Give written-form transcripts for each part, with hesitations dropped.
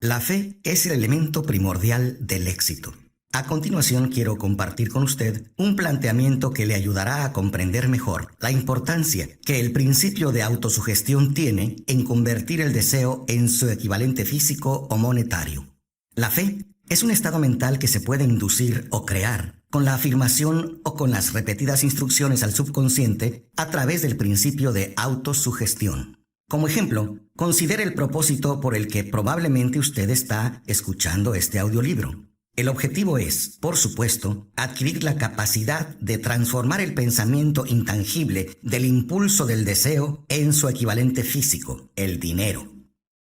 La fe es el elemento primordial del éxito. A continuación quiero compartir con usted un planteamiento que le ayudará a comprender mejor la importancia que el principio de autosugestión tiene en convertir el deseo en su equivalente físico o monetario. La fe es un estado mental que se puede inducir o crear con la afirmación o con las repetidas instrucciones al subconsciente a través del principio de autosugestión. Como ejemplo, considere el propósito por el que probablemente usted está escuchando este audiolibro. El objetivo es, por supuesto, adquirir la capacidad de transformar el pensamiento intangible del impulso del deseo en su equivalente físico, el dinero.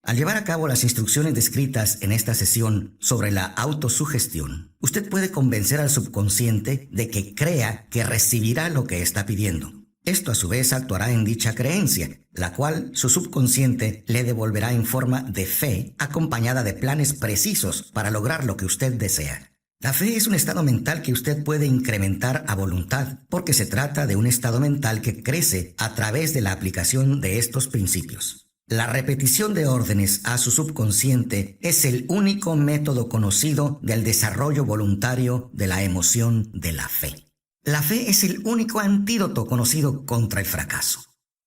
Al llevar a cabo las instrucciones descritas en esta sesión sobre la autosugestión, usted puede convencer al subconsciente de que crea que recibirá lo que está pidiendo. Esto a su vez actuará en dicha creencia, la cual su subconsciente le devolverá en forma de fe acompañada de planes precisos para lograr lo que usted desea. La fe es un estado mental que usted puede incrementar a voluntad, porque se trata de un estado mental que crece a través de la aplicación de estos principios. La repetición de órdenes a su subconsciente es el único método conocido del desarrollo voluntario de la emoción de la fe. La fe es el único antídoto conocido contra el fracaso.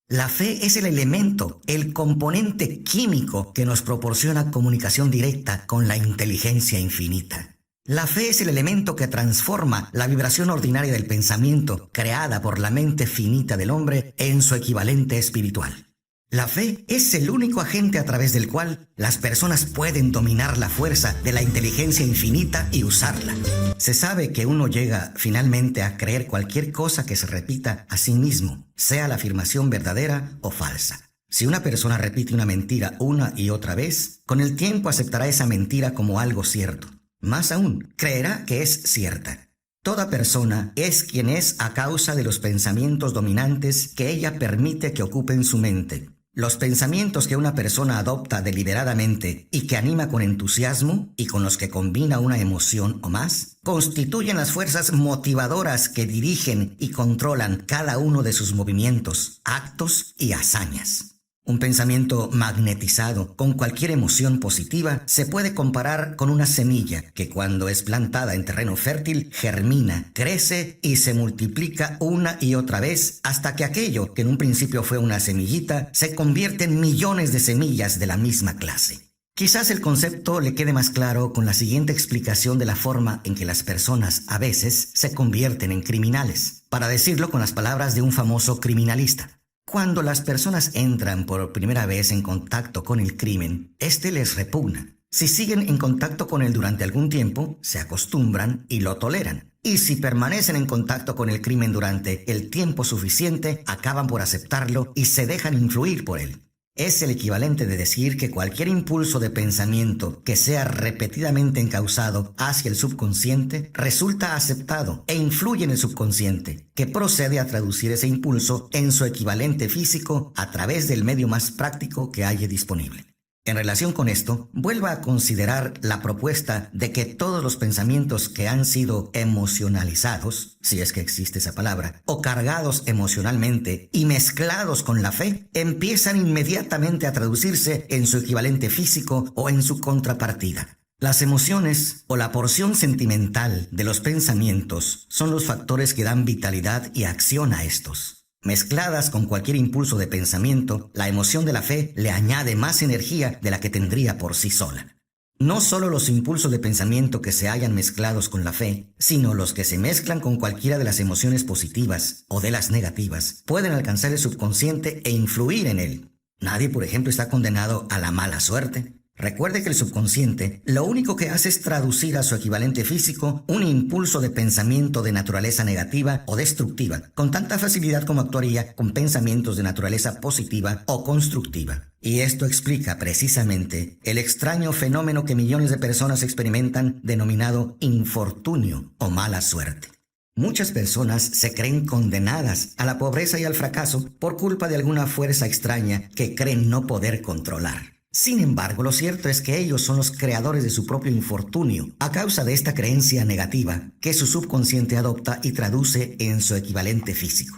La fe es el elemento, el componente químico que nos proporciona comunicación directa con la inteligencia infinita. La fe es el elemento que transforma la vibración ordinaria del pensamiento creada por la mente finita del hombre en su equivalente espiritual. La fe es el único agente a través del cual las personas pueden dominar la fuerza de la inteligencia infinita y usarla. Se sabe que uno llega finalmente a creer cualquier cosa que se repita a sí mismo, sea la afirmación verdadera o falsa. Si una persona repite una mentira una y otra vez, con el tiempo aceptará esa mentira como algo cierto. Más aún, creerá que es cierta. Toda persona es quien es a causa de los pensamientos dominantes que ella permite que ocupen su mente. Los pensamientos que una persona adopta deliberadamente y que anima con entusiasmo y con los que combina una emoción o más, constituyen las fuerzas motivadoras que dirigen y controlan cada uno de sus movimientos, actos y hazañas. Un pensamiento magnetizado con cualquier emoción positiva se puede comparar con una semilla que cuando es plantada en terreno fértil germina, crece y se multiplica una y otra vez hasta que aquello que en un principio fue una semillita se convierte en millones de semillas de la misma clase. Quizás el concepto le quede más claro con la siguiente explicación de la forma en que las personas a veces se convierten en criminales, para decirlo con las palabras de un famoso criminalista. Cuando las personas entran por primera vez en contacto con el crimen, este les repugna. Si siguen en contacto con él durante algún tiempo, se acostumbran y lo toleran. Y si permanecen en contacto con el crimen durante el tiempo suficiente, acaban por aceptarlo y se dejan influir por él. Es el equivalente de decir que cualquier impulso de pensamiento que sea repetidamente encauzado hacia el subconsciente resulta aceptado e influye en el subconsciente, que procede a traducir ese impulso en su equivalente físico a través del medio más práctico que haya disponible. En relación con esto, vuelva a considerar la propuesta de que todos los pensamientos que han sido emocionalizados, si es que existe esa palabra, o cargados emocionalmente y mezclados con la fe, empiezan inmediatamente a traducirse en su equivalente físico o en su contrapartida. Las emociones o la porción sentimental de los pensamientos son los factores que dan vitalidad y acción a estos. Mezcladas con cualquier impulso de pensamiento, la emoción de la fe le añade más energía de la que tendría por sí sola. No solo los impulsos de pensamiento que se hallan mezclados con la fe, sino los que se mezclan con cualquiera de las emociones positivas o de las negativas, pueden alcanzar el subconsciente e influir en él. Nadie, por ejemplo, está condenado a la mala suerte. Recuerde que el subconsciente lo único que hace es traducir a su equivalente físico un impulso de pensamiento de naturaleza negativa o destructiva, con tanta facilidad como actuaría con pensamientos de naturaleza positiva o constructiva. Y esto explica precisamente el extraño fenómeno que millones de personas experimentan denominado infortunio o mala suerte. Muchas personas se creen condenadas a la pobreza y al fracaso por culpa de alguna fuerza extraña que creen no poder controlar. Sin embargo, lo cierto es que ellos son los creadores de su propio infortunio, a causa de esta creencia negativa que su subconsciente adopta y traduce en su equivalente físico.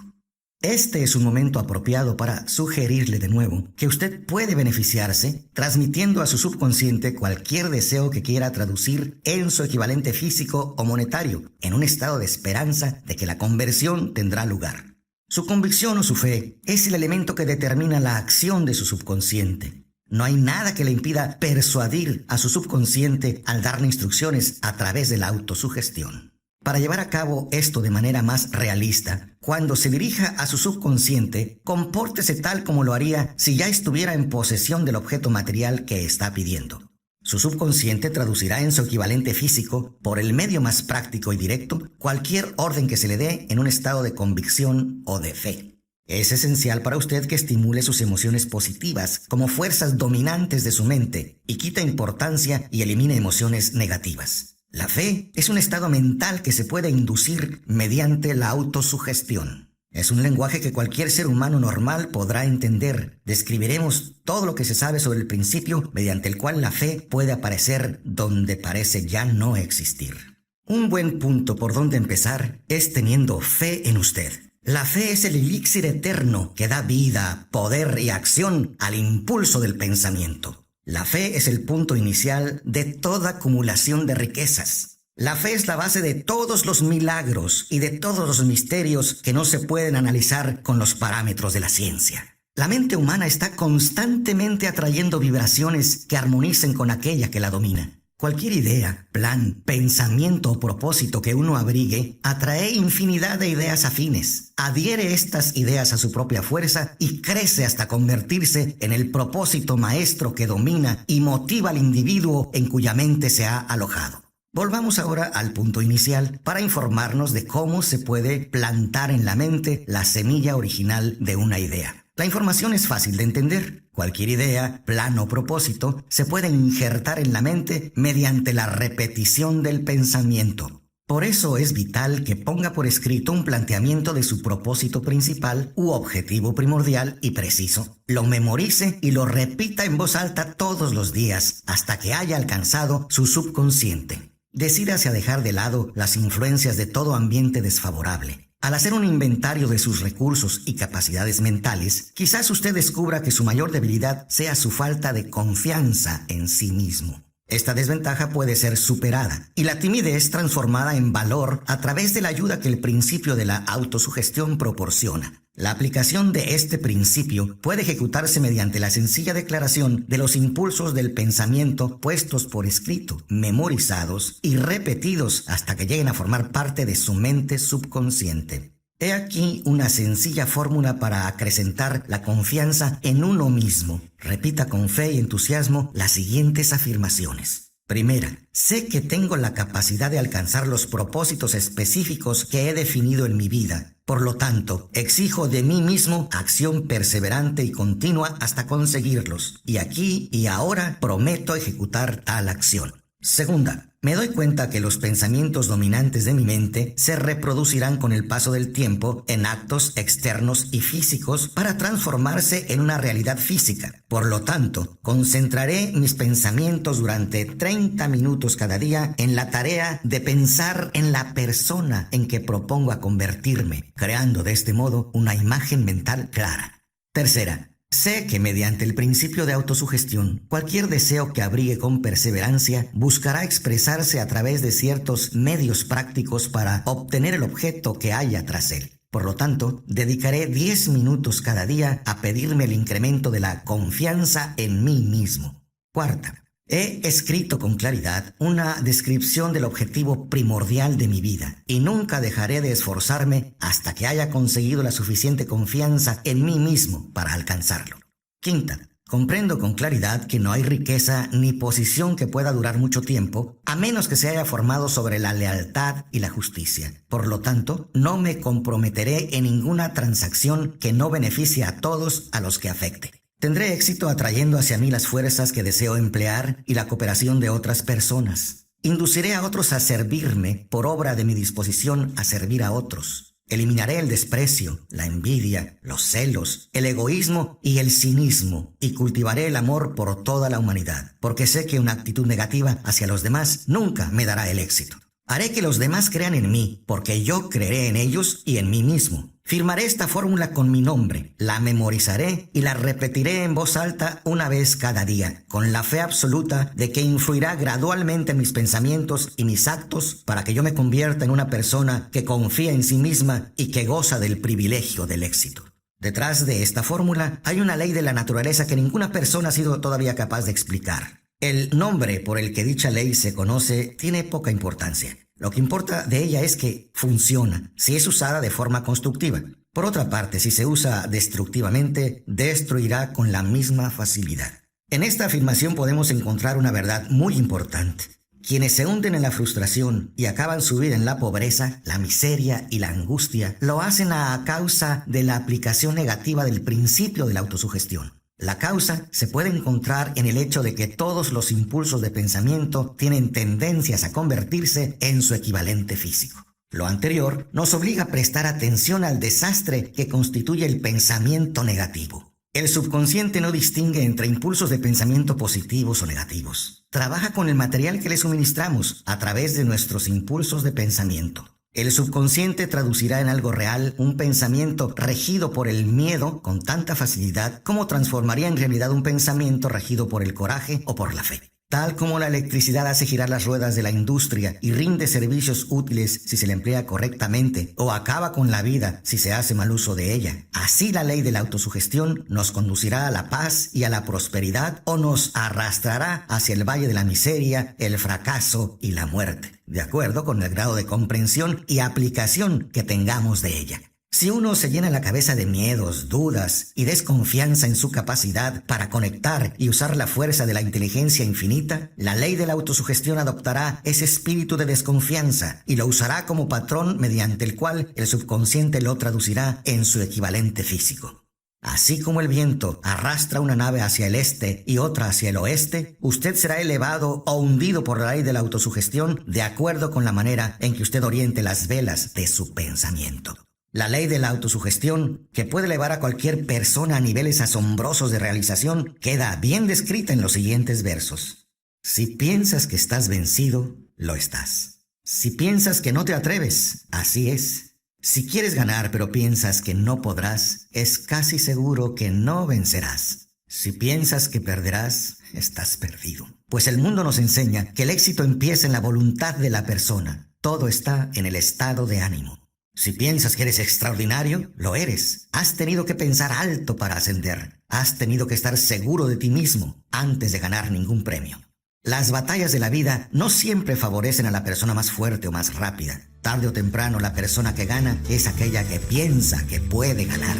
Este es un momento apropiado para sugerirle de nuevo que usted puede beneficiarse transmitiendo a su subconsciente cualquier deseo que quiera traducir en su equivalente físico o monetario, en un estado de esperanza de que la conversión tendrá lugar. Su convicción o su fe es el elemento que determina la acción de su subconsciente. No hay nada que le impida persuadir a su subconsciente al darle instrucciones a través de la autosugestión. Para llevar a cabo esto de manera más realista, cuando se dirija a su subconsciente, compórtese tal como lo haría si ya estuviera en posesión del objeto material que está pidiendo. Su subconsciente traducirá en su equivalente físico, por el medio más práctico y directo, cualquier orden que se le dé en un estado de convicción o de fe. Es esencial para usted que estimule sus emociones positivas como fuerzas dominantes de su mente y quite importancia y elimine emociones negativas. La fe es un estado mental que se puede inducir mediante la autosugestión. Es un lenguaje que cualquier ser humano normal podrá entender. Describiremos todo lo que se sabe sobre el principio mediante el cual la fe puede aparecer donde parece ya no existir. Un buen punto por donde empezar es teniendo fe en usted. La fe es el elixir eterno que da vida, poder y acción al impulso del pensamiento. La fe es el punto inicial de toda acumulación de riquezas. La fe es la base de todos los milagros y de todos los misterios que no se pueden analizar con los parámetros de la ciencia. La mente humana está constantemente atrayendo vibraciones que armonicen con aquella que la domina. Cualquier idea, plan, pensamiento o propósito que uno abrigue atrae infinidad de ideas afines. Adhiere estas ideas a su propia fuerza y crece hasta convertirse en el propósito maestro que domina y motiva al individuo en cuya mente se ha alojado. Volvamos ahora al punto inicial para informarnos de cómo se puede plantar en la mente la semilla original de una idea. La información es fácil de entender. Cualquier idea, plan o propósito se puede injertar en la mente mediante la repetición del pensamiento. Por eso es vital que ponga por escrito un planteamiento de su propósito principal u objetivo primordial y preciso. Lo memorice y lo repita en voz alta todos los días hasta que haya alcanzado su subconsciente. Decídase a dejar de lado las influencias de todo ambiente desfavorable. Al hacer un inventario de sus recursos y capacidades mentales, quizás usted descubra que su mayor debilidad sea su falta de confianza en sí mismo. Esta desventaja puede ser superada y la timidez transformada en valor a través de la ayuda que el principio de la autosugestión proporciona. La aplicación de este principio puede ejecutarse mediante la sencilla declaración de los impulsos del pensamiento puestos por escrito, memorizados y repetidos hasta que lleguen a formar parte de su mente subconsciente. He aquí una sencilla fórmula para acrecentar la confianza en uno mismo. Repita con fe y entusiasmo las siguientes afirmaciones. Primera, sé que tengo la capacidad de alcanzar los propósitos específicos que he definido en mi vida. Por lo tanto, exijo de mí mismo acción perseverante y continua hasta conseguirlos. Y aquí y ahora prometo ejecutar tal acción. Segunda, me doy cuenta que los pensamientos dominantes de mi mente se reproducirán con el paso del tiempo en actos externos y físicos para transformarse en una realidad física. Por lo tanto, concentraré mis pensamientos durante 30 minutos cada día en la tarea de pensar en la persona en que propongo a convertirme, creando de este modo una imagen mental clara. Tercera, sé que mediante el principio de autosugestión, cualquier deseo que abrigue con perseverancia buscará expresarse a través de ciertos medios prácticos para obtener el objeto que haya tras él. Por lo tanto, dedicaré 10 minutos cada día a pedirme el incremento de la confianza en mí mismo. Cuarta, he escrito con claridad una descripción del objetivo primordial de mi vida y nunca dejaré de esforzarme hasta que haya conseguido la suficiente confianza en mí mismo para alcanzarlo. Quinta, comprendo con claridad que no hay riqueza ni posición que pueda durar mucho tiempo a menos que se haya formado sobre la lealtad y la justicia. Por lo tanto, no me comprometeré en ninguna transacción que no beneficie a todos a los que afecte. Tendré éxito atrayendo hacia mí las fuerzas que deseo emplear y la cooperación de otras personas. Induciré a otros a servirme por obra de mi disposición a servir a otros. Eliminaré el desprecio, la envidia, los celos, el egoísmo y el cinismo y cultivaré el amor por toda la humanidad, porque sé que una actitud negativa hacia los demás nunca me dará el éxito. Haré que los demás crean en mí, porque yo creeré en ellos y en mí mismo. Firmaré esta fórmula con mi nombre, la memorizaré y la repetiré en voz alta una vez cada día, con la fe absoluta de que influirá gradualmente en mis pensamientos y mis actos para que yo me convierta en una persona que confía en sí misma y que goza del privilegio del éxito. Detrás de esta fórmula hay una ley de la naturaleza que ninguna persona ha sido todavía capaz de explicar. El nombre por el que dicha ley se conoce tiene poca importancia. Lo que importa de ella es que funciona, si es usada de forma constructiva. Por otra parte, si se usa destructivamente, destruirá con la misma facilidad. En esta afirmación podemos encontrar una verdad muy importante. Quienes se hunden en la frustración y acaban su vida en la pobreza, la miseria y la angustia, lo hacen a causa de la aplicación negativa del principio de la autosugestión. La causa se puede encontrar en el hecho de que todos los impulsos de pensamiento tienen tendencias a convertirse en su equivalente físico. Lo anterior nos obliga a prestar atención al desastre que constituye el pensamiento negativo. El subconsciente no distingue entre impulsos de pensamiento positivos o negativos. Trabaja con el material que le suministramos a través de nuestros impulsos de pensamiento. El subconsciente traducirá en algo real un pensamiento regido por el miedo con tanta facilidad como transformaría en realidad un pensamiento regido por el coraje o por la fe. Tal como la electricidad hace girar las ruedas de la industria y rinde servicios útiles si se la emplea correctamente o acaba con la vida si se hace mal uso de ella, así la ley de la autosugestión nos conducirá a la paz y a la prosperidad o nos arrastrará hacia el valle de la miseria, el fracaso y la muerte, de acuerdo con el grado de comprensión y aplicación que tengamos de ella. Si uno se llena la cabeza de miedos, dudas y desconfianza en su capacidad para conectar y usar la fuerza de la inteligencia infinita, la ley de la autosugestión adoptará ese espíritu de desconfianza y lo usará como patrón mediante el cual el subconsciente lo traducirá en su equivalente físico. Así como el viento arrastra una nave hacia el este y otra hacia el oeste, usted será elevado o hundido por la ley de la autosugestión de acuerdo con la manera en que usted oriente las velas de su pensamiento. La ley de la autosugestión, que puede elevar a cualquier persona a niveles asombrosos de realización, queda bien descrita en los siguientes versos. Si piensas que estás vencido, lo estás. Si piensas que no te atreves, así es. Si quieres ganar pero piensas que no podrás, es casi seguro que no vencerás. Si piensas que perderás, estás perdido. Pues el mundo nos enseña que el éxito empieza en la voluntad de la persona. Todo está en el estado de ánimo. Si piensas que eres extraordinario, lo eres. Has tenido que pensar alto para ascender. Has tenido que estar seguro de ti mismo antes de ganar ningún premio. Las batallas de la vida no siempre favorecen a la persona más fuerte o más rápida. Tarde o temprano, la persona que gana es aquella que piensa que puede ganar.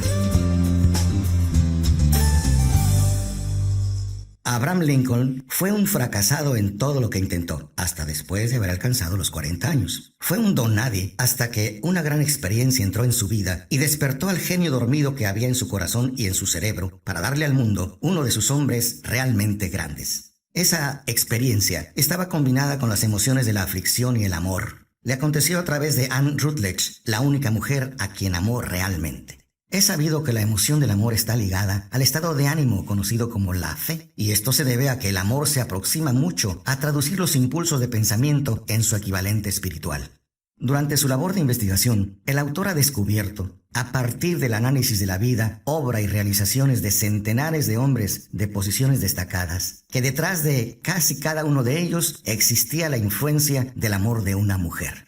Abraham Lincoln fue un fracasado en todo lo que intentó, hasta después de haber alcanzado los 40 años. Fue un don nadie hasta que una gran experiencia entró en su vida y despertó al genio dormido que había en su corazón y en su cerebro para darle al mundo uno de sus hombres realmente grandes. Esa experiencia estaba combinada con las emociones de la aflicción y el amor. Le aconteció a través de Anne Rutledge, la única mujer a quien amó realmente. Es sabido que la emoción del amor está ligada al estado de ánimo conocido como la fe, y esto se debe a que el amor se aproxima mucho a traducir los impulsos de pensamiento en su equivalente espiritual. Durante su labor de investigación, el autor ha descubierto, a partir del análisis de la vida, obra y realizaciones de centenares de hombres de posiciones destacadas, que detrás de casi cada uno de ellos existía la influencia del amor de una mujer.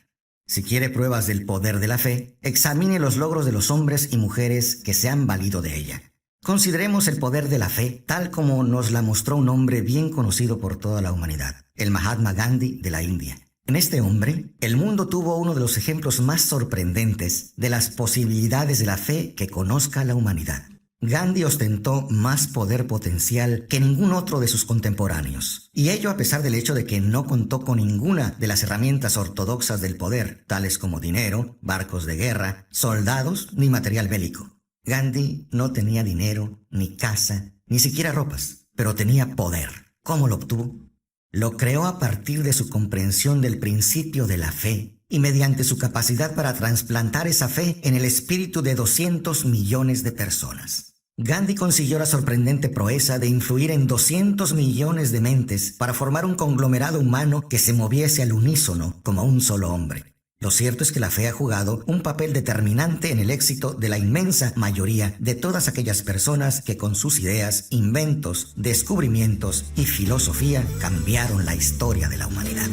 Si quiere pruebas del poder de la fe, examine los logros de los hombres y mujeres que se han valido de ella. Consideremos el poder de la fe tal como nos la mostró un hombre bien conocido por toda la humanidad, el Mahatma Gandhi de la India. En este hombre, el mundo tuvo uno de los ejemplos más sorprendentes de las posibilidades de la fe que conozca la humanidad. Gandhi ostentó más poder potencial que ningún otro de sus contemporáneos, y ello a pesar del hecho de que no contó con ninguna de las herramientas ortodoxas del poder, tales como dinero, barcos de guerra, soldados ni material bélico. Gandhi no tenía dinero, ni casa, ni siquiera ropas, pero tenía poder. ¿Cómo lo obtuvo? Lo creó a partir de su comprensión del principio de la fe y mediante su capacidad para trasplantar esa fe en el espíritu de 200 millones de personas. Gandhi consiguió la sorprendente proeza de influir en 200 millones de mentes para formar un conglomerado humano que se moviese al unísono como un solo hombre. Lo cierto es que la fe ha jugado un papel determinante en el éxito de la inmensa mayoría de todas aquellas personas que con sus ideas, inventos, descubrimientos y filosofía cambiaron la historia de la humanidad.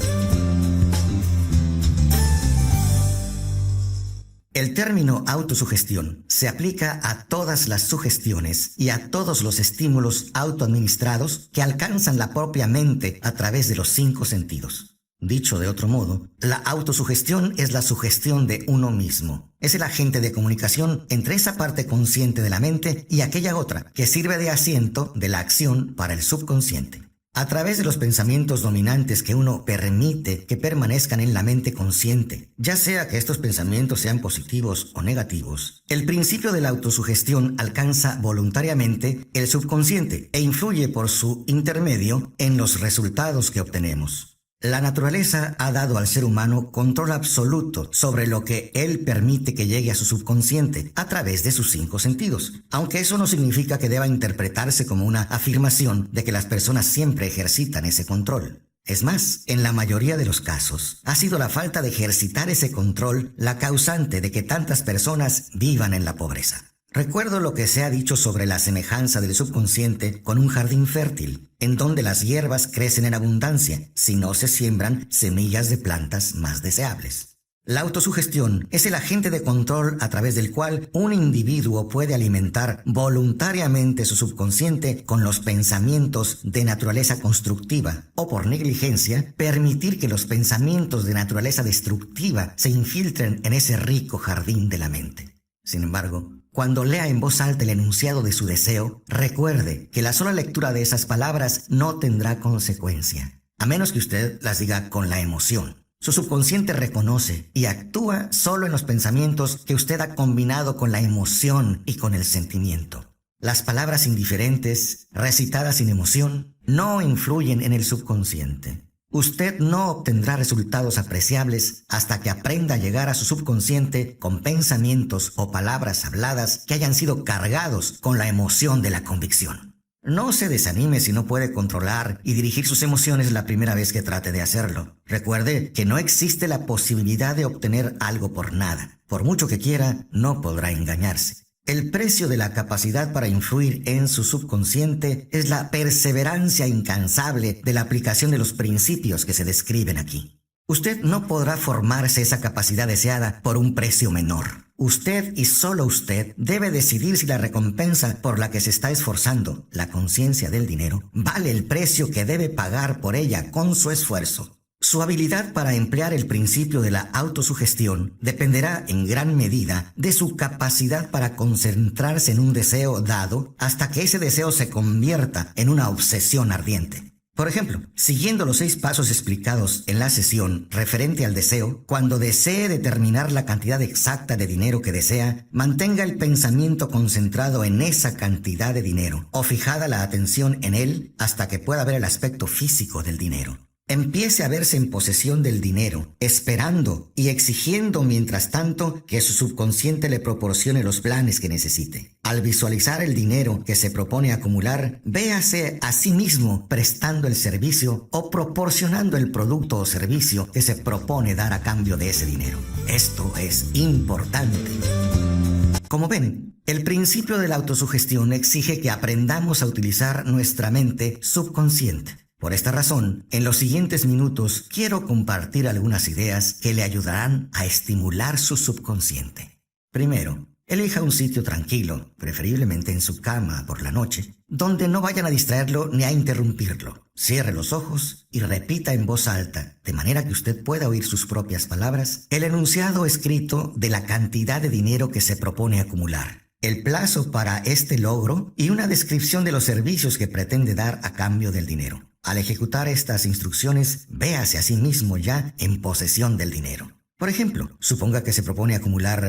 El término autosugestión se aplica a todas las sugestiones y a todos los estímulos autoadministrados que alcanzan la propia mente a través de los 5 sentidos. Dicho de otro modo, la autosugestión es la sugestión de uno mismo. Es el agente de comunicación entre esa parte consciente de la mente y aquella otra que sirve de asiento de la acción para el subconsciente. A través de los pensamientos dominantes que uno permite que permanezcan en la mente consciente, ya sea que estos pensamientos sean positivos o negativos, el principio de la autosugestión alcanza voluntariamente el subconsciente e influye por su intermedio en los resultados que obtenemos. La naturaleza ha dado al ser humano control absoluto sobre lo que él permite que llegue a su subconsciente a través de sus 5 sentidos, aunque eso no significa que deba interpretarse como una afirmación de que las personas siempre ejercitan ese control. Es más, en la mayoría de los casos, ha sido la falta de ejercitar ese control la causante de que tantas personas vivan en la pobreza. Recuerdo lo que se ha dicho sobre la semejanza del subconsciente con un jardín fértil, en donde las hierbas crecen en abundancia, si no se siembran semillas de plantas más deseables. La autosugestión es el agente de control a través del cual un individuo puede alimentar voluntariamente su subconsciente con los pensamientos de naturaleza constructiva o, por negligencia, permitir que los pensamientos de naturaleza destructiva se infiltren en ese rico jardín de la mente. Sin embargo, cuando lea en voz alta el enunciado de su deseo, recuerde que la sola lectura de esas palabras no tendrá consecuencia, a menos que usted las diga con la emoción. Su subconsciente reconoce y actúa solo en los pensamientos que usted ha combinado con la emoción y con el sentimiento. Las palabras indiferentes, recitadas sin emoción, no influyen en el subconsciente. Usted no obtendrá resultados apreciables hasta que aprenda a llegar a su subconsciente con pensamientos o palabras habladas que hayan sido cargados con la emoción de la convicción. No se desanime si no puede controlar y dirigir sus emociones la primera vez que trate de hacerlo. Recuerde que no existe la posibilidad de obtener algo por nada. Por mucho que quiera, no podrá engañarse. El precio de la capacidad para influir en su subconsciente es la perseverancia incansable de la aplicación de los principios que se describen aquí. Usted no podrá formarse esa capacidad deseada por un precio menor. Usted y solo usted debe decidir si la recompensa por la que se está esforzando, la conciencia del dinero, vale el precio que debe pagar por ella con su esfuerzo. Su habilidad para emplear el principio de la autosugestión dependerá en gran medida de su capacidad para concentrarse en un deseo dado hasta que ese deseo se convierta en una obsesión ardiente. Por ejemplo, siguiendo los 6 pasos explicados en la sesión referente al deseo, cuando desee determinar la cantidad exacta de dinero que desea, mantenga el pensamiento concentrado en esa cantidad de dinero o fijada la atención en él hasta que pueda ver el aspecto físico del dinero. Empiece a verse en posesión del dinero, esperando y exigiendo mientras tanto que su subconsciente le proporcione los planes que necesite. Al visualizar el dinero que se propone acumular, véase a sí mismo prestando el servicio o proporcionando el producto o servicio que se propone dar a cambio de ese dinero. Esto es importante. Como ven, el principio de la autosugestión exige que aprendamos a utilizar nuestra mente subconsciente. Por esta razón, en los siguientes minutos quiero compartir algunas ideas que le ayudarán a estimular su subconsciente. Primero, elija un sitio tranquilo, preferiblemente en su cama por la noche, donde no vayan a distraerlo ni a interrumpirlo. Cierre los ojos y repita en voz alta, de manera que usted pueda oír sus propias palabras, el enunciado escrito de la cantidad de dinero que se propone acumular, el plazo para este logro y una descripción de los servicios que pretende dar a cambio del dinero. Al ejecutar estas instrucciones, véase a sí mismo ya en posesión del dinero. Por ejemplo, suponga que se propone acumular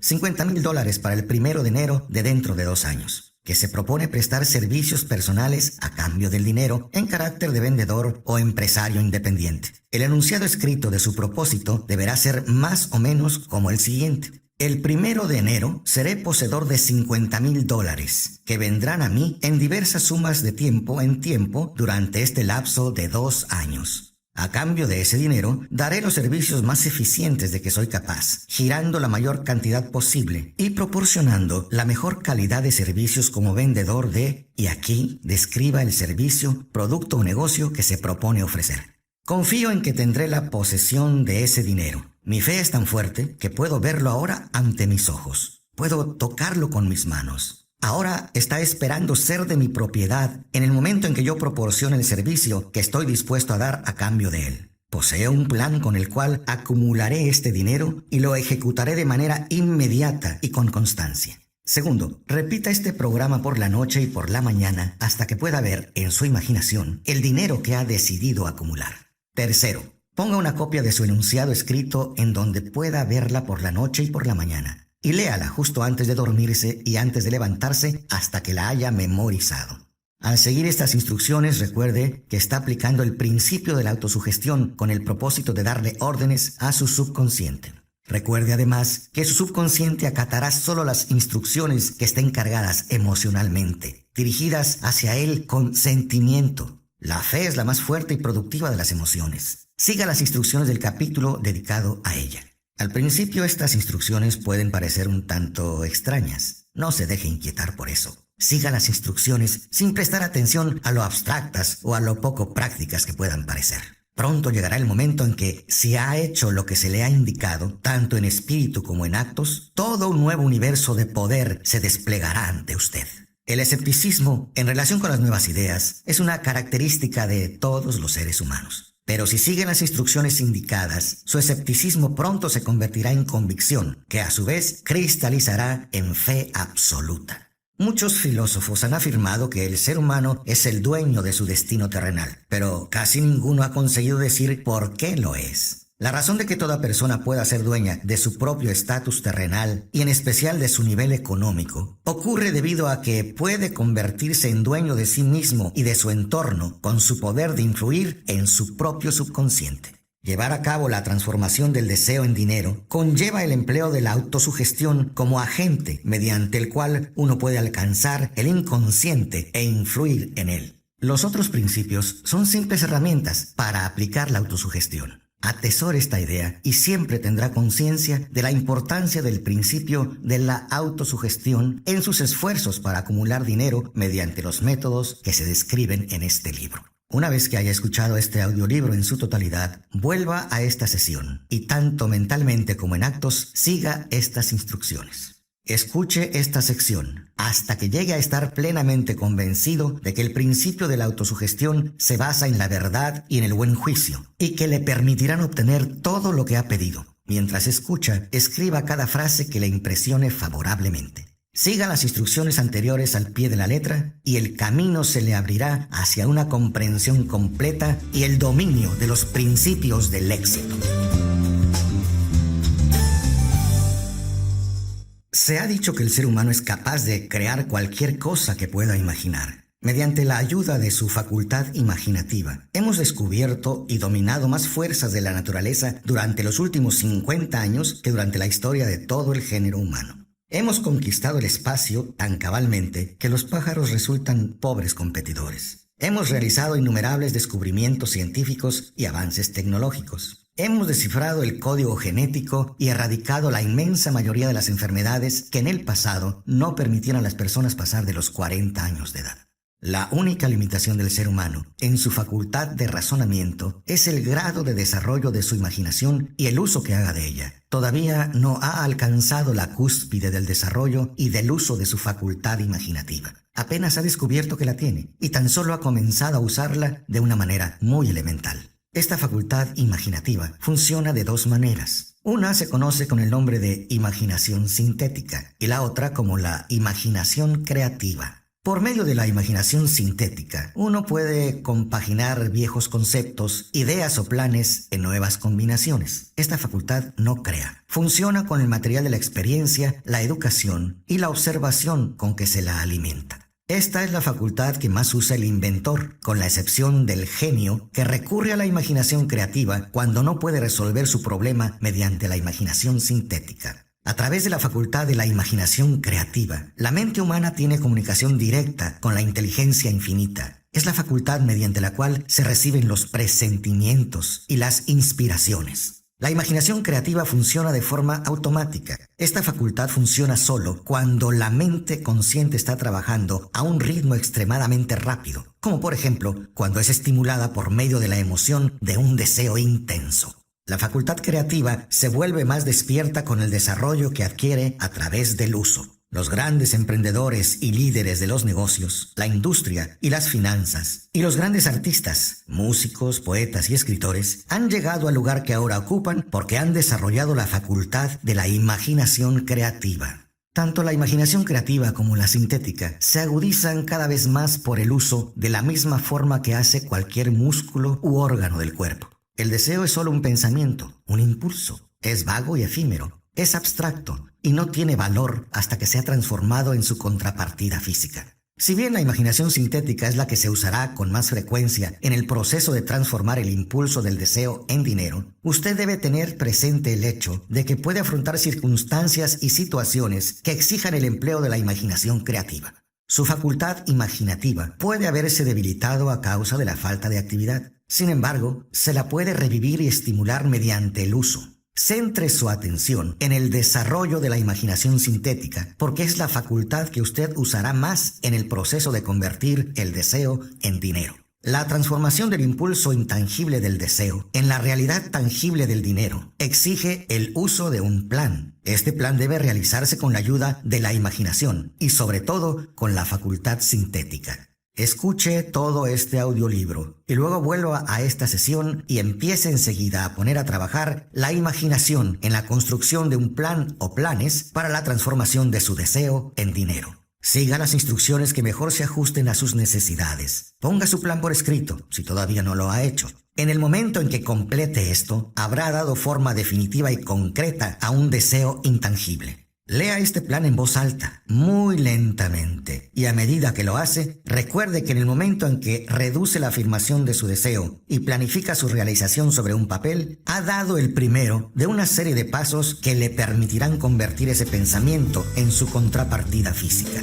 $50,000 para el 1 de enero de dentro de 2 años, que se propone prestar servicios personales a cambio del dinero en carácter de vendedor o empresario independiente. El enunciado escrito de su propósito deberá ser más o menos como el siguiente. El 1 de enero seré poseedor de $50,000 que vendrán a mí en diversas sumas de tiempo en tiempo durante este lapso de 2 años. A cambio de ese dinero, daré los servicios más eficientes de que soy capaz, girando la mayor cantidad posible y proporcionando la mejor calidad de servicios como vendedor de, y aquí describa el servicio, producto o negocio que se propone ofrecer. Confío en que tendré la posesión de ese dinero. Mi fe es tan fuerte que puedo verlo ahora ante mis ojos. Puedo tocarlo con mis manos. Ahora está esperando ser de mi propiedad en el momento en que yo proporcione el servicio que estoy dispuesto a dar a cambio de él. Poseo un plan con el cual acumularé este dinero y lo ejecutaré de manera inmediata y con constancia. Segundo, repita este programa por la noche y por la mañana hasta que pueda ver en su imaginación el dinero que ha decidido acumular. Tercero, ponga una copia de su enunciado escrito en donde pueda verla por la noche y por la mañana. Y léala justo antes de dormirse y antes de levantarse hasta que la haya memorizado. Al seguir estas instrucciones, recuerde que está aplicando el principio de la autosugestión con el propósito de darle órdenes a su subconsciente. Recuerde además que su subconsciente acatará solo las instrucciones que estén cargadas emocionalmente, dirigidas hacia él con sentimiento. La fe es la más fuerte y productiva de las emociones. Siga las instrucciones del capítulo dedicado a ella. Al principio estas instrucciones pueden parecer un tanto extrañas. No se deje inquietar por eso. Siga las instrucciones sin prestar atención a lo abstractas o a lo poco prácticas que puedan parecer. Pronto llegará el momento en que, si ha hecho lo que se le ha indicado, tanto en espíritu como en actos, todo un nuevo universo de poder se desplegará ante usted. El escepticismo en relación con las nuevas ideas es una característica de todos los seres humanos. Pero si siguen las instrucciones indicadas, su escepticismo pronto se convertirá en convicción, que a su vez cristalizará en fe absoluta. Muchos filósofos han afirmado que el ser humano es el dueño de su destino terrenal, pero casi ninguno ha conseguido decir por qué lo es. La razón de que toda persona pueda ser dueña de su propio estatus terrenal y en especial de su nivel económico ocurre debido a que puede convertirse en dueño de sí mismo y de su entorno con su poder de influir en su propio subconsciente. Llevar a cabo la transformación del deseo en dinero conlleva el empleo de la autosugestión como agente mediante el cual uno puede alcanzar el inconsciente e influir en él. Los otros principios son simples herramientas para aplicar la autosugestión. Atesore esta idea y siempre tendrá conciencia de la importancia del principio de la autosugestión en sus esfuerzos para acumular dinero mediante los métodos que se describen en este libro. Una vez que haya escuchado este audiolibro en su totalidad, vuelva a esta sesión y tanto mentalmente como en actos siga estas instrucciones. Escuche esta sección hasta que llegue a estar plenamente convencido de que el principio de la autosugestión se basa en la verdad y en el buen juicio, y que le permitirán obtener todo lo que ha pedido. Mientras escucha, escriba cada frase que le impresione favorablemente. Siga las instrucciones anteriores al pie de la letra y el camino se le abrirá hacia una comprensión completa y el dominio de los principios del éxito. Se ha dicho que el ser humano es capaz de crear cualquier cosa que pueda imaginar. Mediante la ayuda de su facultad imaginativa, hemos descubierto y dominado más fuerzas de la naturaleza durante los últimos 50 años que durante la historia de todo el género humano. Hemos conquistado el espacio tan cabalmente que los pájaros resultan pobres competidores. Hemos realizado innumerables descubrimientos científicos y avances tecnológicos. Hemos descifrado el código genético y erradicado la inmensa mayoría de las enfermedades que en el pasado no permitían a las personas pasar de los 40 años de edad. La única limitación del ser humano en su facultad de razonamiento es el grado de desarrollo de su imaginación y el uso que haga de ella. Todavía no ha alcanzado la cúspide del desarrollo y del uso de su facultad imaginativa. Apenas ha descubierto que la tiene y tan solo ha comenzado a usarla de una manera muy elemental. Esta facultad imaginativa funciona de dos maneras. Una se conoce con el nombre de imaginación sintética y la otra como la imaginación creativa. Por medio de la imaginación sintética, uno puede compaginar viejos conceptos, ideas o planes en nuevas combinaciones. Esta facultad no crea. Funciona con el material de la experiencia, la educación y la observación con que se la alimenta. Esta es la facultad que más usa el inventor, con la excepción del genio, que recurre a la imaginación creativa cuando no puede resolver su problema mediante la imaginación sintética. A través de la facultad de la imaginación creativa, la mente humana tiene comunicación directa con la inteligencia infinita. Es la facultad mediante la cual se reciben los presentimientos y las inspiraciones. La imaginación creativa funciona de forma automática. Esta facultad funciona solo cuando la mente consciente está trabajando a un ritmo extremadamente rápido, como por ejemplo cuando es estimulada por medio de la emoción de un deseo intenso. La facultad creativa se vuelve más despierta con el desarrollo que adquiere a través del uso. Los grandes emprendedores y líderes de los negocios, la industria y las finanzas, y los grandes artistas, músicos, poetas y escritores, han llegado al lugar que ahora ocupan porque han desarrollado la facultad de la imaginación creativa. Tanto la imaginación creativa como la sintética se agudizan cada vez más por el uso de la misma forma que hace cualquier músculo u órgano del cuerpo. El deseo es solo un pensamiento, un impulso. Es vago y efímero, es abstracto y no tiene valor hasta que sea transformado en su contrapartida física. Si bien la imaginación sintética es la que se usará con más frecuencia en el proceso de transformar el impulso del deseo en dinero, usted debe tener presente el hecho de que puede afrontar circunstancias y situaciones que exijan el empleo de la imaginación creativa. Su facultad imaginativa puede haberse debilitado a causa de la falta de actividad. Sin embargo, se la puede revivir y estimular mediante el uso. Centre su atención en el desarrollo de la imaginación sintética, porque es la facultad que usted usará más en el proceso de convertir el deseo en dinero. La transformación del impulso intangible del deseo en la realidad tangible del dinero exige el uso de un plan. Este plan debe realizarse con la ayuda de la imaginación y sobre todo con la facultad sintética. Escuche todo este audiolibro y luego vuelva a esta sesión y empiece enseguida a poner a trabajar la imaginación en la construcción de un plan o planes para la transformación de su deseo en dinero. Siga las instrucciones que mejor se ajusten a sus necesidades. Ponga su plan por escrito, si todavía no lo ha hecho. En el momento en que complete esto, habrá dado forma definitiva y concreta a un deseo intangible. Lea este plan en voz alta, muy lentamente, y a medida que lo hace, recuerde que en el momento en que reduce la afirmación de su deseo y planifica su realización sobre un papel, ha dado el primero de una serie de pasos que le permitirán convertir ese pensamiento en su contrapartida física.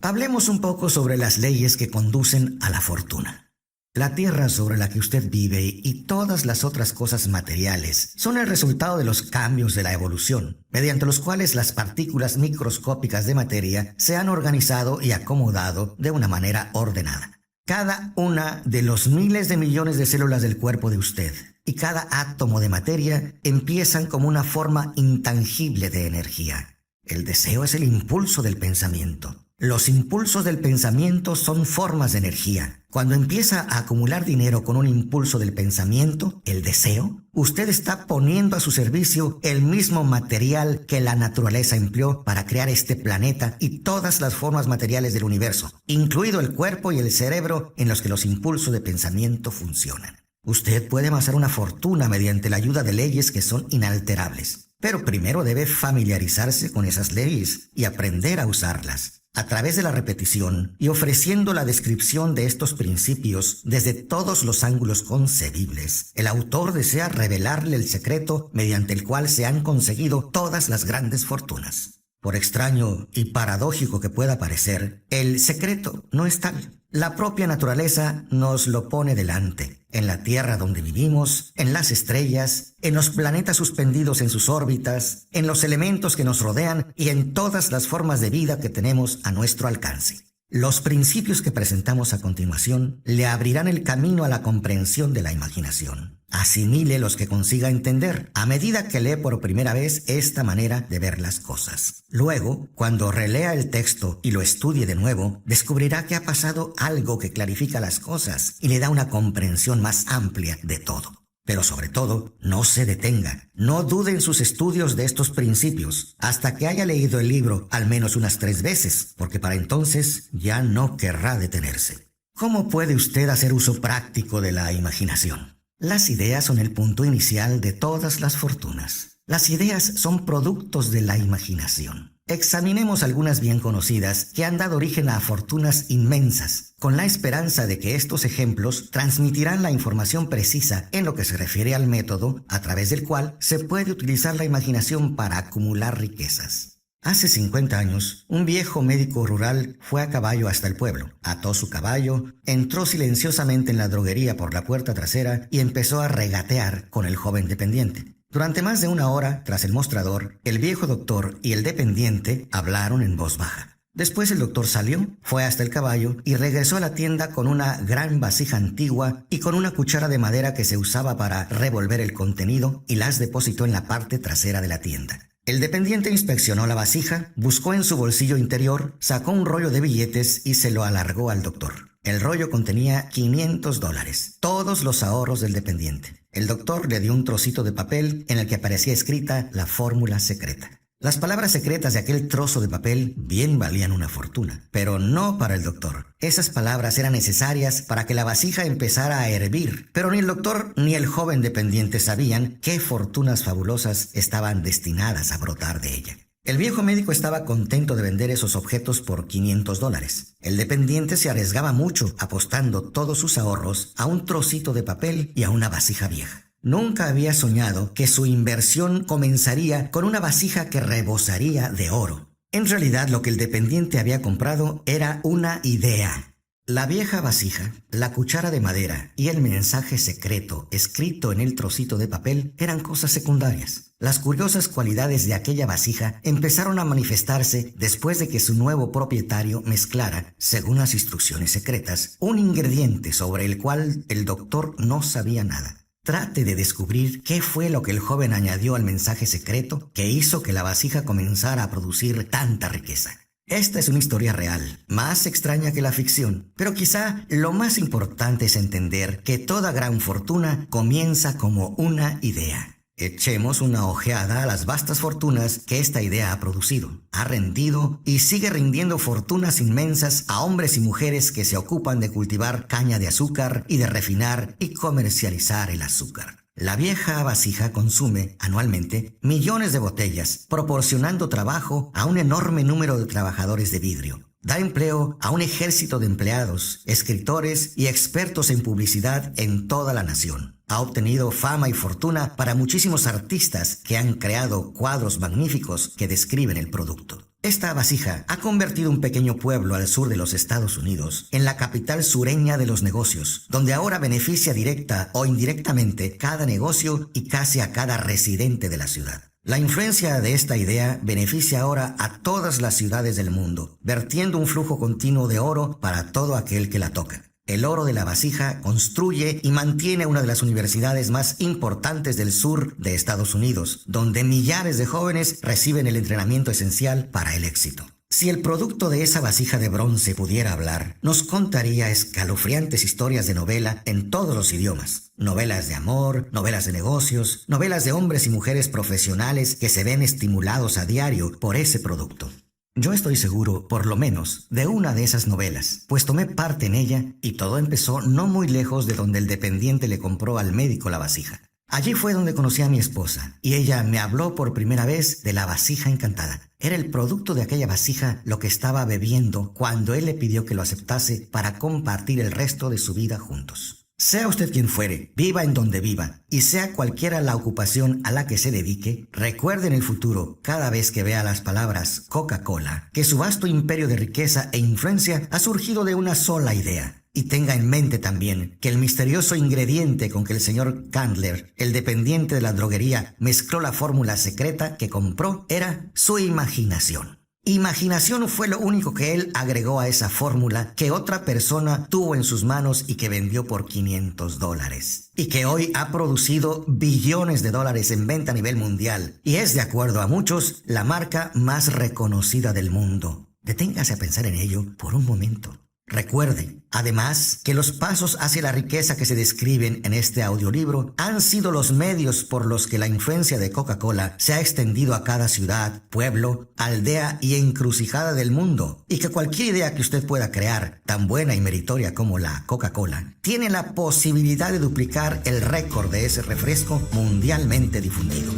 Hablemos un poco sobre las leyes que conducen a la fortuna. La tierra sobre la que usted vive y todas las otras cosas materiales son el resultado de los cambios de la evolución, mediante los cuales las partículas microscópicas de materia se han organizado y acomodado de una manera ordenada. Cada una de los miles de millones de células del cuerpo de usted y cada átomo de materia empiezan como una forma intangible de energía. El deseo es el impulso del pensamiento. Los impulsos del pensamiento son formas de energía. Cuando empieza a acumular dinero con un impulso del pensamiento, el deseo, usted está poniendo a su servicio el mismo material que la naturaleza empleó para crear este planeta y todas las formas materiales del universo, incluido el cuerpo y el cerebro en los que los impulsos de pensamiento funcionan. Usted puede amasar una fortuna mediante la ayuda de leyes que son inalterables, pero primero debe familiarizarse con esas leyes y aprender a usarlas. A través de la repetición y ofreciendo la descripción de estos principios desde todos los ángulos concebibles, el autor desea revelarle el secreto mediante el cual se han conseguido todas las grandes fortunas. Por extraño y paradójico que pueda parecer, el secreto no es tal. La propia naturaleza nos lo pone delante, en la Tierra donde vivimos, en las estrellas, en los planetas suspendidos en sus órbitas, en los elementos que nos rodean y en todas las formas de vida que tenemos a nuestro alcance. Los principios que presentamos a continuación le abrirán el camino a la comprensión de la imaginación. Asimile los que consiga entender a medida que lee por primera vez esta manera de ver las cosas. Luego, cuando relea el texto y lo estudie de nuevo, descubrirá que ha pasado algo que clarifica las cosas y le da una comprensión más amplia de todo. Pero sobre todo, no se detenga. No dude en sus estudios de estos principios hasta que haya leído el libro al menos unas 3 veces, porque para entonces ya no querrá detenerse. ¿Cómo puede usted hacer uso práctico de la imaginación? Las ideas son el punto inicial de todas las fortunas. Las ideas son productos de la imaginación. Examinemos algunas bien conocidas que han dado origen a fortunas inmensas, con la esperanza de que estos ejemplos transmitirán la información precisa en lo que se refiere al método a través del cual se puede utilizar la imaginación para acumular riquezas. Hace 50 años, un viejo médico rural fue a caballo hasta el pueblo, ató su caballo, entró silenciosamente en la droguería por la puerta trasera y empezó a regatear con el joven dependiente. Durante más de una hora, tras el mostrador, el viejo doctor y el dependiente hablaron en voz baja. Después el doctor salió, fue hasta el caballo y regresó a la tienda con una gran vasija antigua y con una cuchara de madera que se usaba para revolver el contenido y las depositó en la parte trasera de la tienda. El dependiente inspeccionó la vasija, buscó en su bolsillo interior, sacó un rollo de billetes y se lo alargó al doctor. El rollo contenía $500, todos los ahorros del dependiente. El doctor le dio un trocito de papel en el que aparecía escrita la fórmula secreta. Las palabras secretas de aquel trozo de papel bien valían una fortuna, pero no para el doctor. Esas palabras eran necesarias para que la vasija empezara a hervir, pero ni el doctor ni el joven dependiente sabían qué fortunas fabulosas estaban destinadas a brotar de ella. El viejo médico estaba contento de vender esos objetos por $500. El dependiente se arriesgaba mucho, apostando todos sus ahorros a un trocito de papel y a una vasija vieja. Nunca había soñado que su inversión comenzaría con una vasija que rebosaría de oro. En realidad, lo que el dependiente había comprado era una idea. La vieja vasija, la cuchara de madera y el mensaje secreto escrito en el trocito de papel eran cosas secundarias. Las curiosas cualidades de aquella vasija empezaron a manifestarse después de que su nuevo propietario mezclara, según las instrucciones secretas, un ingrediente sobre el cual el doctor no sabía nada. Trate de descubrir qué fue lo que el joven añadió al mensaje secreto que hizo que la vasija comenzara a producir tanta riqueza. Esta es una historia real, más extraña que la ficción, pero quizá lo más importante es entender que toda gran fortuna comienza como una idea. Echemos una ojeada a las vastas fortunas que esta idea ha producido. Ha rendido y sigue rindiendo fortunas inmensas a hombres y mujeres que se ocupan de cultivar caña de azúcar y de refinar y comercializar el azúcar. La vieja vasija consume anualmente millones de botellas, proporcionando trabajo a un enorme número de trabajadores de vidrio. Da empleo a un ejército de empleados, escritores y expertos en publicidad en toda la nación. Ha obtenido fama y fortuna para muchísimos artistas que han creado cuadros magníficos que describen el producto. Esta vasija ha convertido un pequeño pueblo al sur de los Estados Unidos en la capital sureña de los negocios, donde ahora beneficia directa o indirectamente cada negocio y casi a cada residente de la ciudad. La influencia de esta idea beneficia ahora a todas las ciudades del mundo, vertiendo un flujo continuo de oro para todo aquel que la toca. El oro de la vasija construye y mantiene una de las universidades más importantes del sur de Estados Unidos, donde millares de jóvenes reciben el entrenamiento esencial para el éxito. Si el producto de esa vasija de bronce pudiera hablar, nos contaría escalofriantes historias de novela en todos los idiomas. Novelas de amor, novelas de negocios, novelas de hombres y mujeres profesionales que se ven estimulados a diario por ese producto. Yo estoy seguro, por lo menos, de una de esas novelas, pues tomé parte en ella y todo empezó no muy lejos de donde el dependiente le compró al médico la vasija. Allí fue donde conocí a mi esposa y ella me habló por primera vez de la vasija encantada. Era el producto de aquella vasija lo que estaba bebiendo cuando él le pidió que lo aceptase para compartir el resto de su vida juntos. Sea usted quien fuere, viva en donde viva, y sea cualquiera la ocupación a la que se dedique, recuerde en el futuro, cada vez que vea las palabras Coca-Cola, que su vasto imperio de riqueza e influencia ha surgido de una sola idea. Y tenga en mente también que el misterioso ingrediente con que el señor Candler, el dependiente de la droguería, mezcló la fórmula secreta que compró era su imaginación. Imaginación fue lo único que él agregó a esa fórmula que otra persona tuvo en sus manos y que vendió por $500. Y que hoy ha producido billones de dólares en venta a nivel mundial. Y es, de acuerdo a muchos, la marca más reconocida del mundo. Deténgase a pensar en ello por un momento. Recuerde, además, que los pasos hacia la riqueza que se describen en este audiolibro han sido los medios por los que la influencia de Coca-Cola se ha extendido a cada ciudad, pueblo, aldea y encrucijada del mundo, y que cualquier idea que usted pueda crear, tan buena y meritoria como la Coca-Cola, tiene la posibilidad de duplicar el récord de ese refresco mundialmente difundido.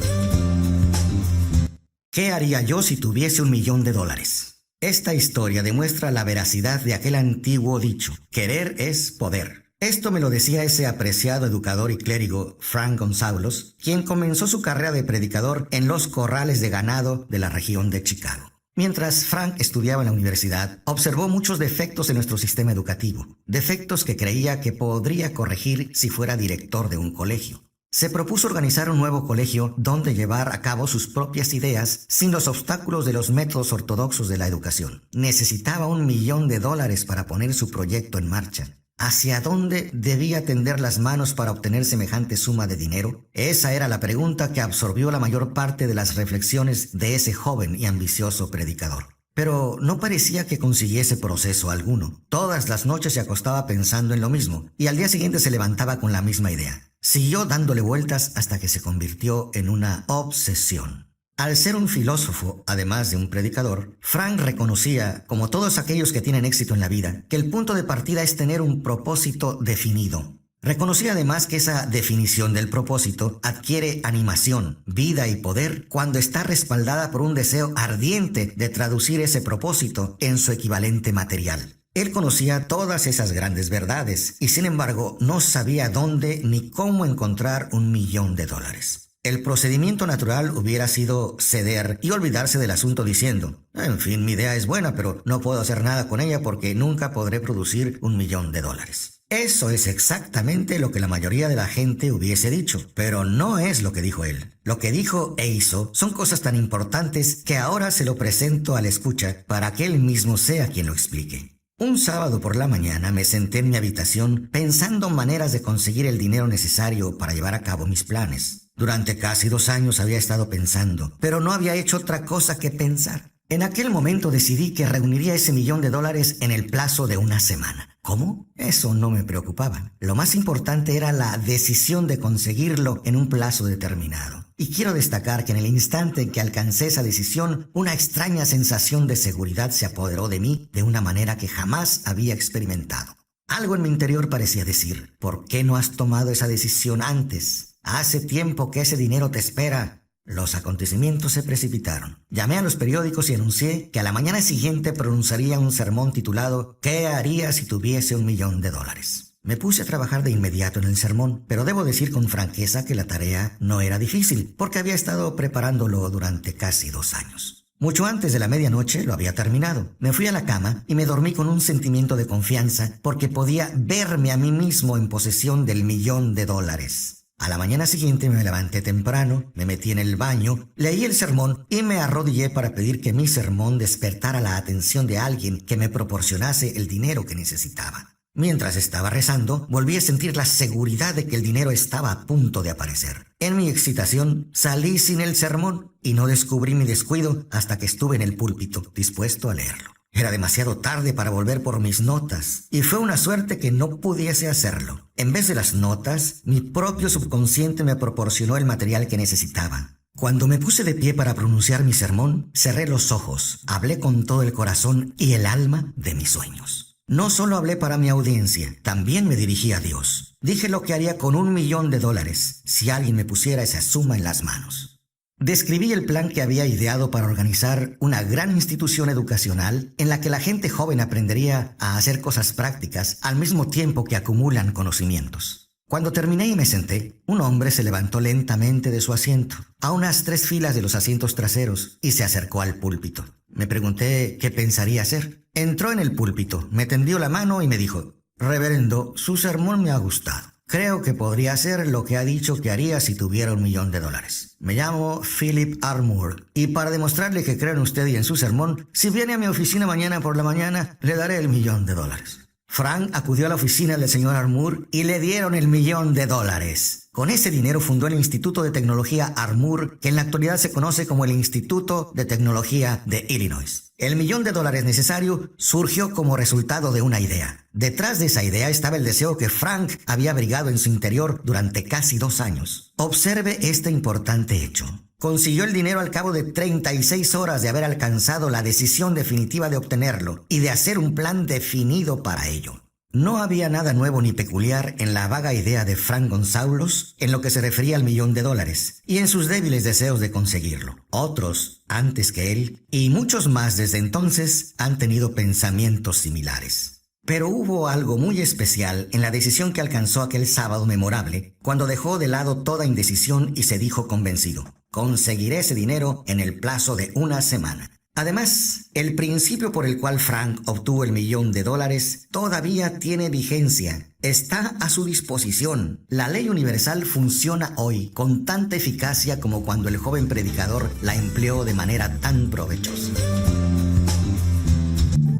¿Qué haría yo si tuviese $1.000.000? Esta historia demuestra la veracidad de aquel antiguo dicho: querer es poder. Esto me lo decía ese apreciado educador y clérigo Frank González, quien comenzó su carrera de predicador en los corrales de ganado de la región de Chicago. Mientras Frank estudiaba en la universidad, observó muchos defectos en nuestro sistema educativo, defectos que creía que podría corregir si fuera director de un colegio. Se propuso organizar un nuevo colegio donde llevar a cabo sus propias ideas sin los obstáculos de los métodos ortodoxos de la educación. Necesitaba $1.000.000 para poner su proyecto en marcha. ¿Hacia dónde debía tender las manos para obtener semejante suma de dinero? Esa era la pregunta que absorbió la mayor parte de las reflexiones de ese joven y ambicioso predicador. Pero no parecía que consiguiese proceso alguno. Todas las noches se acostaba pensando en lo mismo y al día siguiente se levantaba con la misma idea. Siguió dándole vueltas hasta que se convirtió en una obsesión. Al ser un filósofo, además de un predicador, Frank reconocía, como todos aquellos que tienen éxito en la vida, que el punto de partida es tener un propósito definido. Reconocía además que esa definición del propósito adquiere animación, vida y poder cuando está respaldada por un deseo ardiente de traducir ese propósito en su equivalente material. Él conocía todas esas grandes verdades y sin embargo no sabía dónde ni cómo encontrar $1.000.000. El procedimiento natural hubiera sido ceder y olvidarse del asunto diciendo: en fin, mi idea es buena, pero no puedo hacer nada con ella porque nunca podré producir $1.000.000. Eso es exactamente lo que la mayoría de la gente hubiese dicho, pero no es lo que dijo él. Lo que dijo e hizo son cosas tan importantes que ahora se lo presento al escucha para que él mismo sea quien lo explique. Un sábado por la mañana me senté en mi habitación pensando maneras de conseguir el dinero necesario para llevar a cabo mis planes. Durante casi 2 años había estado pensando, pero no había hecho otra cosa que pensar. En aquel momento decidí que reuniría ese $1.000.000 en el plazo de una semana. ¿Cómo? Eso no me preocupaba. Lo más importante era la decisión de conseguirlo en un plazo determinado. Y quiero destacar que en el instante en que alcancé esa decisión, una extraña sensación de seguridad se apoderó de mí de una manera que jamás había experimentado. Algo en mi interior parecía decir: ¿por qué no has tomado esa decisión antes? Hace tiempo que ese dinero te espera. Los acontecimientos se precipitaron. Llamé a los periódicos y anuncié que a la mañana siguiente pronunciaría un sermón titulado ¿Qué haría si tuviese $1.000.000? Me puse a trabajar de inmediato en el sermón, pero debo decir con franqueza que la tarea no era difícil, porque había estado preparándolo durante casi 2 años. Mucho antes de la medianoche lo había terminado. Me fui a la cama y me dormí con un sentimiento de confianza porque podía verme a mí mismo en posesión del $1.000.000. A la mañana siguiente me levanté temprano, me metí en el baño, leí el sermón y me arrodillé para pedir que mi sermón despertara la atención de alguien que me proporcionase el dinero que necesitaba. Mientras estaba rezando, volví a sentir la seguridad de que el dinero estaba a punto de aparecer. En mi excitación, salí sin el sermón y no descubrí mi descuido hasta que estuve en el púlpito, dispuesto a leerlo. Era demasiado tarde para volver por mis notas, y fue una suerte que no pudiese hacerlo. En vez de las notas, mi propio subconsciente me proporcionó el material que necesitaba. Cuando me puse de pie para pronunciar mi sermón, cerré los ojos, hablé con todo el corazón y el alma de mis sueños. No solo hablé para mi audiencia, también me dirigí a Dios. Dije lo que haría con $1.000.000 si alguien me pusiera esa suma en las manos. Describí el plan que había ideado para organizar una gran institución educacional en la que la gente joven aprendería a hacer cosas prácticas al mismo tiempo que acumulan conocimientos. Cuando terminé y me senté, un hombre se levantó lentamente de su asiento, a unas 3 filas de los asientos traseros, y se acercó al púlpito. Me pregunté qué pensaría hacer. Entró en el púlpito, me tendió la mano y me dijo: «Reverendo, su sermón me ha gustado. Creo que podría hacer lo que ha dicho que haría si tuviera $1.000.000. Me llamo Philip R. Moore y para demostrarle que creo en usted y en su sermón, si viene a mi oficina mañana por la mañana, le daré el $1.000.000». Frank acudió a la oficina del señor R. Moore y le dieron el $1.000.000. Con ese dinero fundó el Instituto de Tecnología R. Moore, que en la actualidad se conoce como el Instituto de Tecnología de Illinois. El $1.000.000 necesario surgió como resultado de una idea. Detrás de esa idea estaba el deseo que Frank había abrigado en su interior durante casi 2 años. Observe este importante hecho. Consiguió el dinero al cabo de 36 horas de haber alcanzado la decisión definitiva de obtenerlo y de hacer un plan definido para ello. No había nada nuevo ni peculiar en la vaga idea de Frank González en lo que se refería al $1.000.000 y en sus débiles deseos de conseguirlo. Otros, antes que él, y muchos más desde entonces, han tenido pensamientos similares. Pero hubo algo muy especial en la decisión que alcanzó aquel sábado memorable, cuando dejó de lado toda indecisión y se dijo convencido: conseguiré ese dinero en el plazo de una semana. Además, el principio por el cual Frank obtuvo el $1.000.000 todavía tiene vigencia. Está a su disposición. La ley universal funciona hoy con tanta eficacia como cuando el joven predicador la empleó de manera tan provechosa.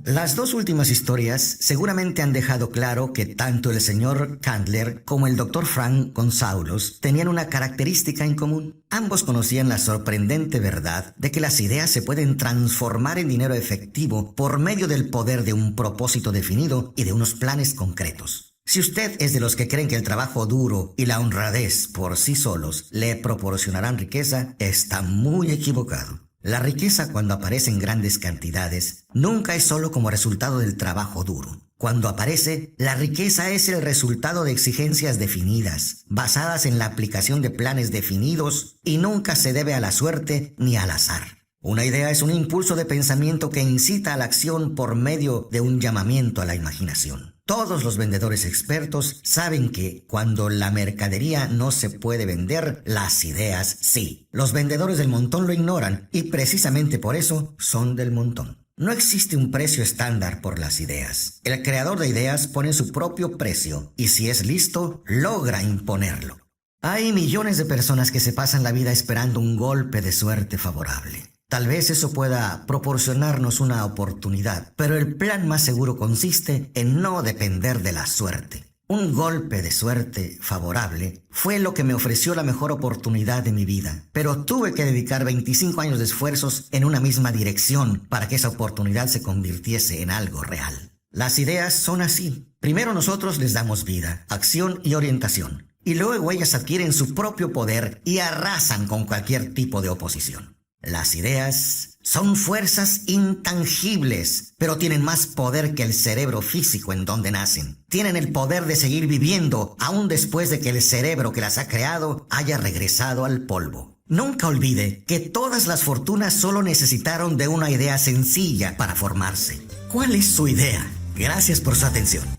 Las dos últimas historias seguramente han dejado claro que tanto el señor Candler como el Dr. Frank González tenían una característica en común. Ambos conocían la sorprendente verdad de que las ideas se pueden transformar en dinero efectivo por medio del poder de un propósito definido y de unos planes concretos. Si usted es de los que creen que el trabajo duro y la honradez por sí solos le proporcionarán riqueza, está muy equivocado. La riqueza, cuando aparece en grandes cantidades, nunca es solo como resultado del trabajo duro. Cuando aparece, la riqueza es el resultado de exigencias definidas, basadas en la aplicación de planes definidos, y nunca se debe a la suerte ni al azar. Una idea es un impulso de pensamiento que incita a la acción por medio de un llamamiento a la imaginación. Todos los vendedores expertos saben que cuando la mercadería no se puede vender, las ideas sí. Los vendedores del montón lo ignoran y precisamente por eso son del montón. No existe un precio estándar por las ideas. El creador de ideas pone su propio precio y si es listo, logra imponerlo. Hay millones de personas que se pasan la vida esperando un golpe de suerte favorable. Tal vez eso pueda proporcionarnos una oportunidad, pero el plan más seguro consiste en no depender de la suerte. Un golpe de suerte favorable fue lo que me ofreció la mejor oportunidad de mi vida, pero tuve que dedicar 25 años de esfuerzos en una misma dirección para que esa oportunidad se convirtiese en algo real. Las ideas son así. Primero nosotros les damos vida, acción y orientación, y luego ellas adquieren su propio poder y arrasan con cualquier tipo de oposición. Las ideas son fuerzas intangibles, pero tienen más poder que el cerebro físico en donde nacen. Tienen el poder de seguir viviendo aún después de que el cerebro que las ha creado haya regresado al polvo. Nunca olvide que todas las fortunas solo necesitaron de una idea sencilla para formarse. ¿Cuál es su idea? Gracias por su atención.